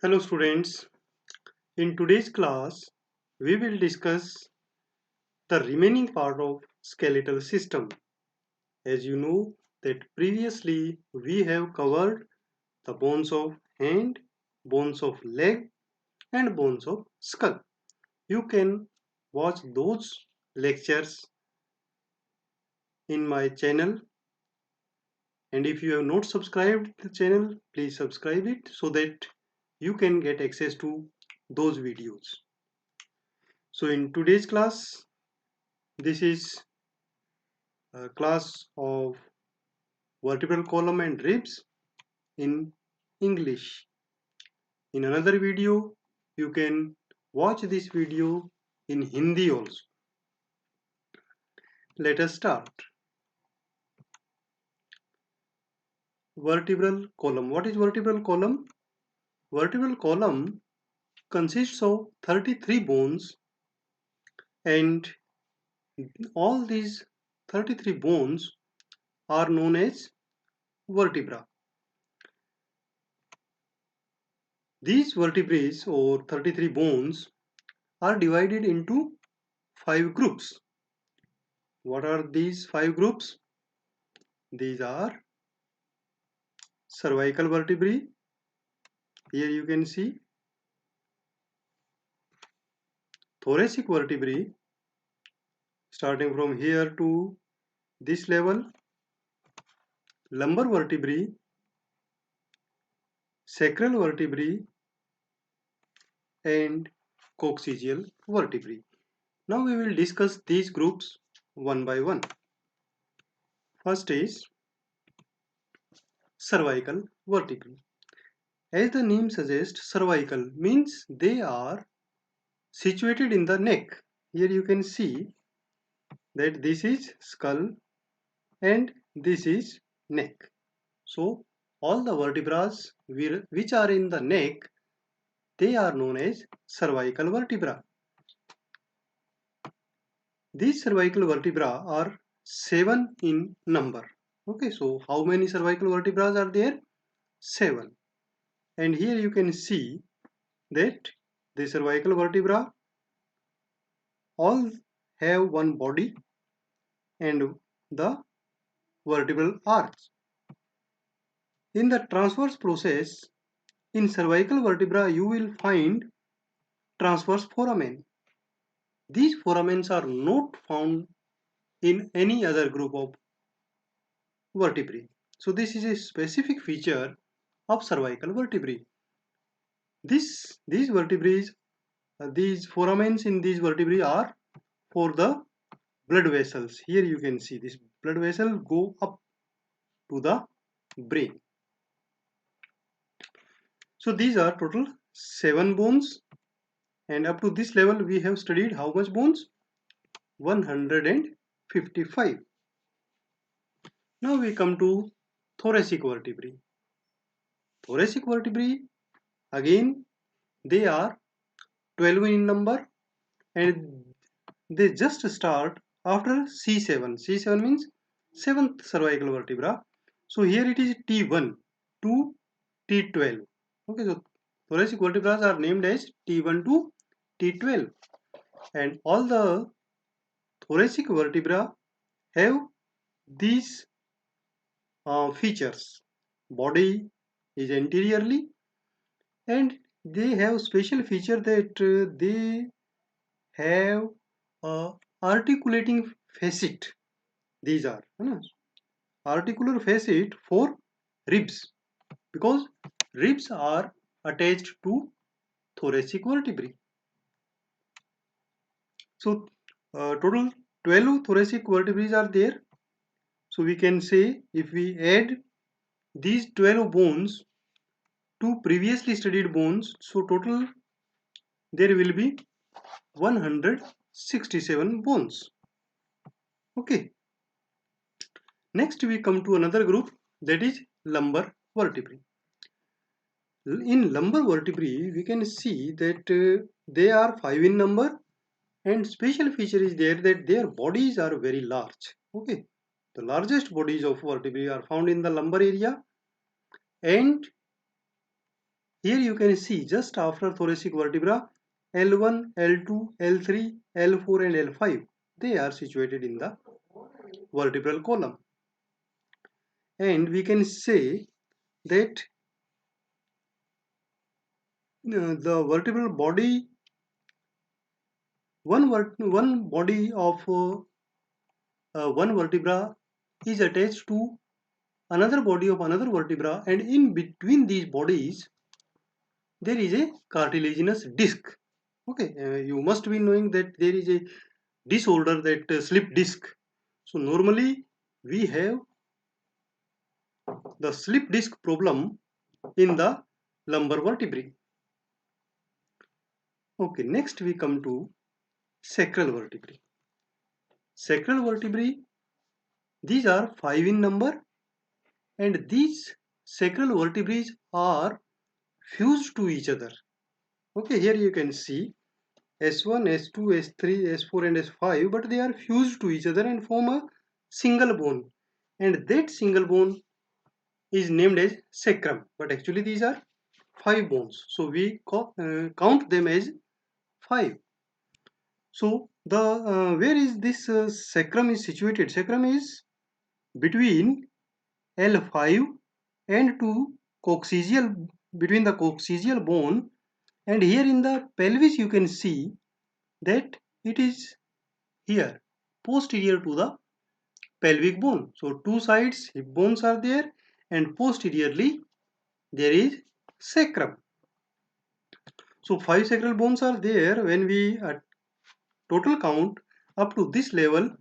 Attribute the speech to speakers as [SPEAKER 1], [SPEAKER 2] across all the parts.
[SPEAKER 1] Hello students, in today's class we will discuss the remaining part of skeletal system. As you know that previously we have covered the bones of hand, bones of leg and bones of skull. You can watch those lectures in my channel, and if you have not subscribed the channel, please subscribe it so that you can get access to those videos. So in today's class, this is a class of vertebral column and ribs in English. In another video, you can watch this video in Hindi also. Let us start. Vertebral column. What is vertebral column? Vertebral column consists of 33 bones, and all these 33 bones are known as vertebra. These vertebrae or 33 bones are divided into 5 groups. What are these 5 groups? These are cervical vertebrae. Here you can see thoracic vertebrae starting from here to this level, lumbar vertebrae, sacral vertebrae and coccygeal vertebrae. Now we will discuss these groups one by one. First is cervical vertebrae. As the name suggests, cervical means they are situated in the neck. Here you can see that this is skull and this is neck. So all the vertebrae which are in the neck, they are known as cervical vertebra. These cervical vertebra are 7 in number. Okay, so how many cervical vertebrae are there? 7. And here you can see that the cervical vertebra all have one body and the vertebral arch. In the transverse process, in cervical vertebra you will find transverse foramen. These foramens are not found in any other group of vertebrae. So this is a specific feature of cervical vertebrae. These vertebrae, these foramens in these vertebrae are for the blood vessels. Here you can see this blood vessel go up to the brain. So these are total 7 bones, and up to this level we have studied how much bones? 155. Now we come to thoracic vertebrae. Thoracic vertebrae, again they are 12 in number and they just start after C7. C7 means 7th cervical vertebra. So here it is T1 to T12. Okay, so thoracic vertebrae are named as T1 to T12, and all the thoracic vertebra have these features. Body is anteriorly, and they have special feature that they have a articulating facet. These are articular facet for ribs, because ribs are attached to thoracic vertebrae. So total 12 thoracic vertebrae are there. So we can say if we add these 12 bones to previously studied bones, so total there will be 167 bones. Okay. Next we come to another group, that is lumbar vertebrae. In lumbar vertebrae we can see that they are 5 in number, and special feature is there that their bodies are very large. Okay, the largest bodies of vertebrae are found in the lumbar area, and Here you can see just after thoracic vertebra, L1, L2, L3, L4 and L5, they are situated in the vertebral column. And we can say that the vertebral body, one body of one vertebra is attached to another body of another vertebra, and in between these bodies there is a cartilaginous disc. Okay, you must be knowing that there is a disorder, that slip disc. So normally we have the slip disc problem in the lumbar vertebrae. Okay, next we come to sacral vertebrae. Sacral vertebrae, these are 5 in number, and these sacral vertebrae are fused to each other. Okay, here you can see S1, S2, S3, S4 and S5, but they are fused to each other and form a single bone, and that single bone is named as sacrum, but actually these are 5 bones, so we count them as 5. So the where is this sacrum is situated? Sacrum is between L5 and to coccygeal, between the coccygeal bone, and here in the pelvis you can see that it is here posterior to the pelvic bone. So two sides hip bones are there, and posteriorly there is sacrum. So 5 sacral bones are there. When we total count up to this level,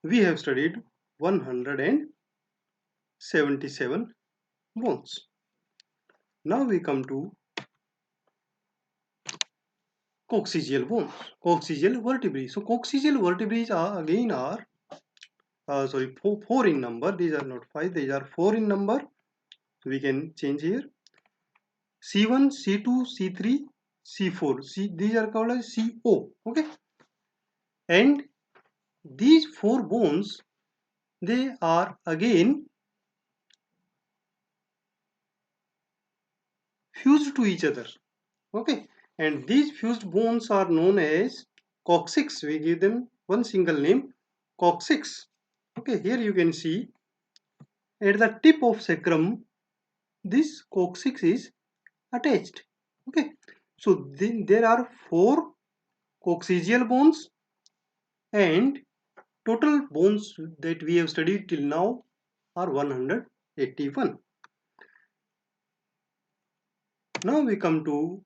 [SPEAKER 1] we have studied 177 bones. Now we come to coccygeal bones, coccygeal vertebrae. So coccygeal vertebrae are again are sorry, four in number. These are not 5, these are 4 in number. So we can change here. C1, C2, C3, C4. These are called as CO. Okay, and these 4 bones, they are again fused to each other. Okay, and these fused bones are known as coccyx. We give them one single name, coccyx. Okay, here you can see at the tip of sacrum, this coccyx is attached. Okay, so then there are 4 coccygeal bones, and total bones that we have studied till now are 181. Now we come to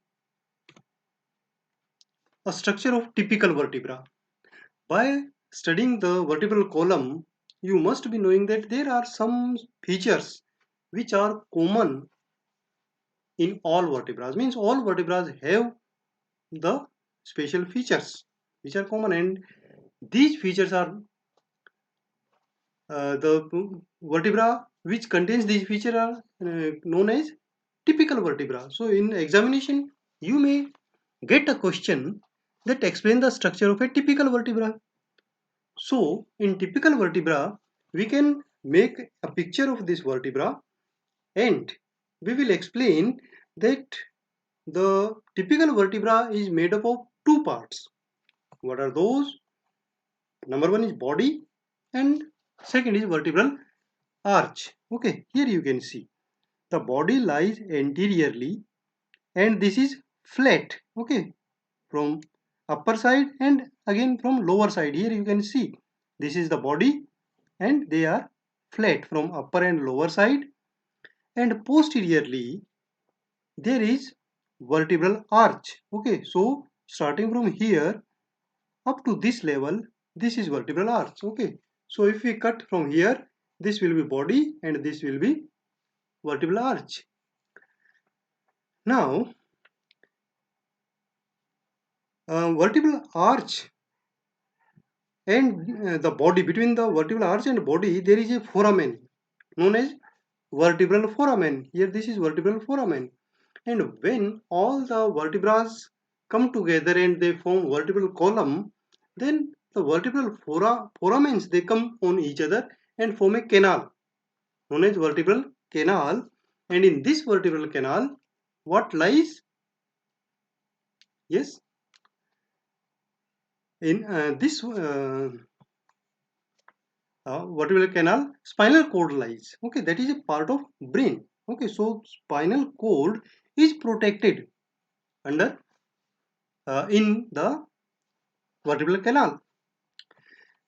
[SPEAKER 1] a structure of typical vertebra. By studying the vertebral column, you must be knowing that there are some features which are common in all vertebrae. Means all vertebrae have the special features which are common, and these features are the vertebra which contains these features are known as typical vertebra. So in examination, you may get a question that explain the structure of a typical vertebra. So in typical vertebra, we can make a picture of this vertebra, and we will explain that the typical vertebra is made up of 2 parts. What are those? Number 1 is body, and second is vertebral arch. Okay, here you can see the body lies anteriorly, and this is flat. Okay, from upper side and again from lower side. Here you can see this is the body, and they are flat from upper and lower side, and posteriorly there is vertebral arch. Okay, so starting from here up to this level, this is vertebral arch. Okay, so if we cut from here, this will be body and this will be vertebral arch. Now vertebral arch and the body, between the vertebral arch and body there is a foramen known as vertebral foramen. Here this is vertebral foramen, and when all the vertebrae come together and they form vertebral column, then the vertebral foramens, they come on each other and form a canal known as vertebral canal, and in this vertebral canal what lies? Yes, in this vertebral canal, spinal cord lies. Okay, that is a part of brain. Okay, so spinal cord is protected under in the vertebral canal.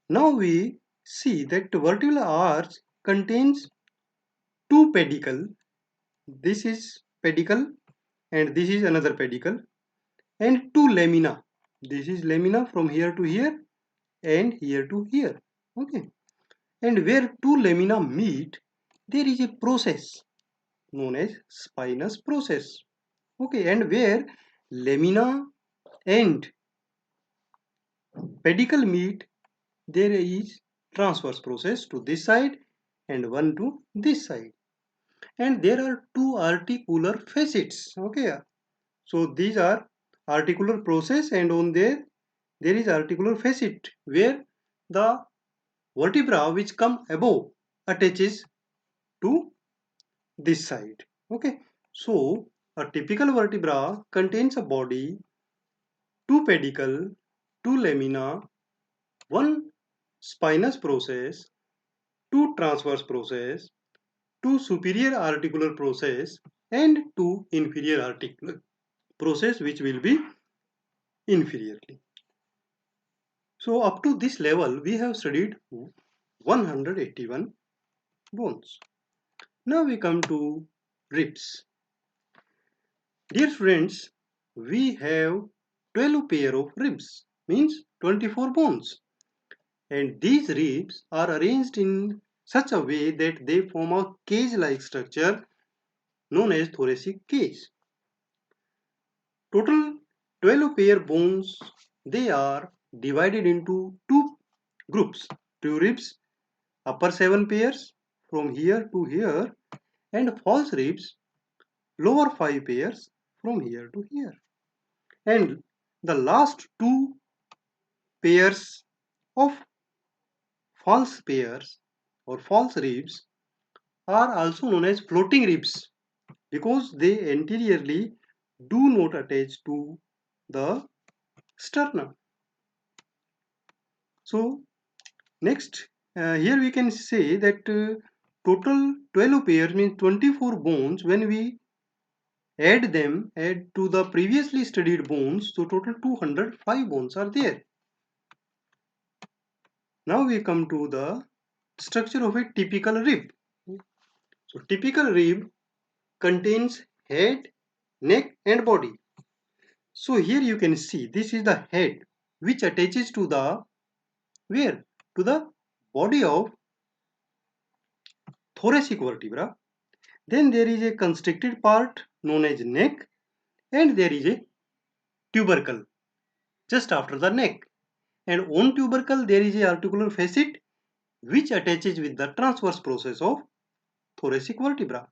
[SPEAKER 1] Now we see that vertebral arch contains two pedicle. This is pedicle and this is another pedicle, and two lamina. This is lamina from here to here and here to here. Okay, and where two lamina meet, there is a process known as spinous process. Okay, and where lamina and pedicle meet, there is transverse process to this side and one to this side. And there are two articular facets. Okay, so these are articular process, and on there is articular facet where the vertebra which come above attaches to this side. Okay, so a typical vertebra contains a body, two pedicle, two lamina, one spinous process, two transverse process, two superior articular process, and two inferior articular process which will be inferiorly. So up to this level we have studied 181 bones. Now we come to ribs. Dear friends, we have 12 pair of ribs, means 24 bones, and these ribs are arranged in such a way that they form a cage-like structure known as thoracic cage. Total 12 pair bones, they are divided into two groups: true ribs, upper 7 pairs from here to here, and false ribs, lower 5 pairs from here to here. And the last two pairs of false pairs or false ribs are also known as floating ribs because they anteriorly do not attach to the sternum. So next, here we can say that total 12 pairs means 24 bones. When we add to the previously studied bones, so total 205 bones are there. Now we come to the structure of a typical rib. So typical rib contains head, neck and body. So here you can see this is the head which attaches to the where? To the body of thoracic vertebra. Then there is a constricted part known as neck, and there is a tubercle just after the neck. And on tubercle there is a articular facet which attaches with the transverse process of thoracic vertebra.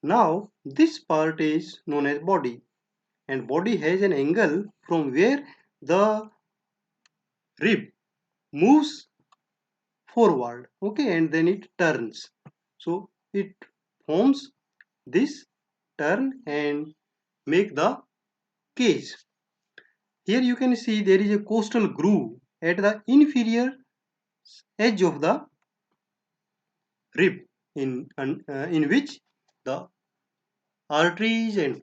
[SPEAKER 1] Now this part is known as body, and body has an angle from where the rib moves forward, okay, and then it turns. So it forms this turn and make the cage. Here you can see there is a costal groove at the inferior edge of the rib in which the arteries and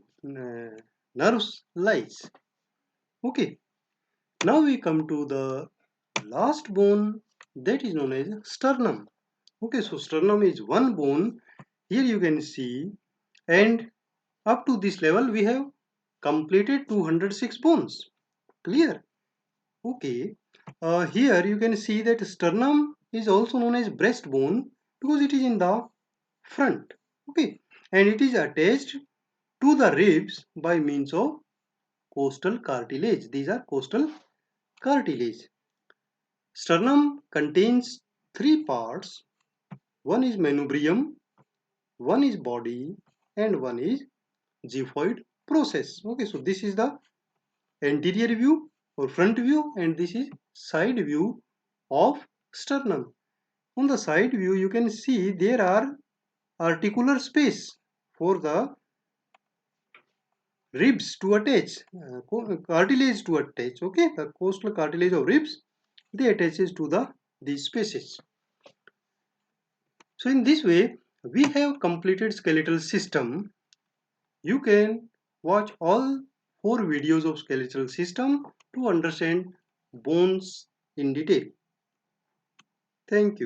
[SPEAKER 1] nerves lies. Okay, now we come to the last bone, that is known as sternum. Okay, so sternum is one bone. Here you can see, and up to this level we have completed 206 bones. Clear? Okay. Here you can see that sternum is also known as breastbone because it is in the front. Okay, and it is attached to the ribs by means of costal cartilage. These are costal cartilage. Sternum contains three parts. One is manubrium, one is body, and one is xiphoid process. Okay, so this is the anterior view or front view, and this is side view of sternum. On the side view you can see there are articular space for the ribs to attach, cartilage to attach. Okay, the costal cartilage of ribs, they attaches to these spaces. So in this way, we have completed skeletal system. You can watch all 4 videos of skeletal system to understand bones in detail. Thank you.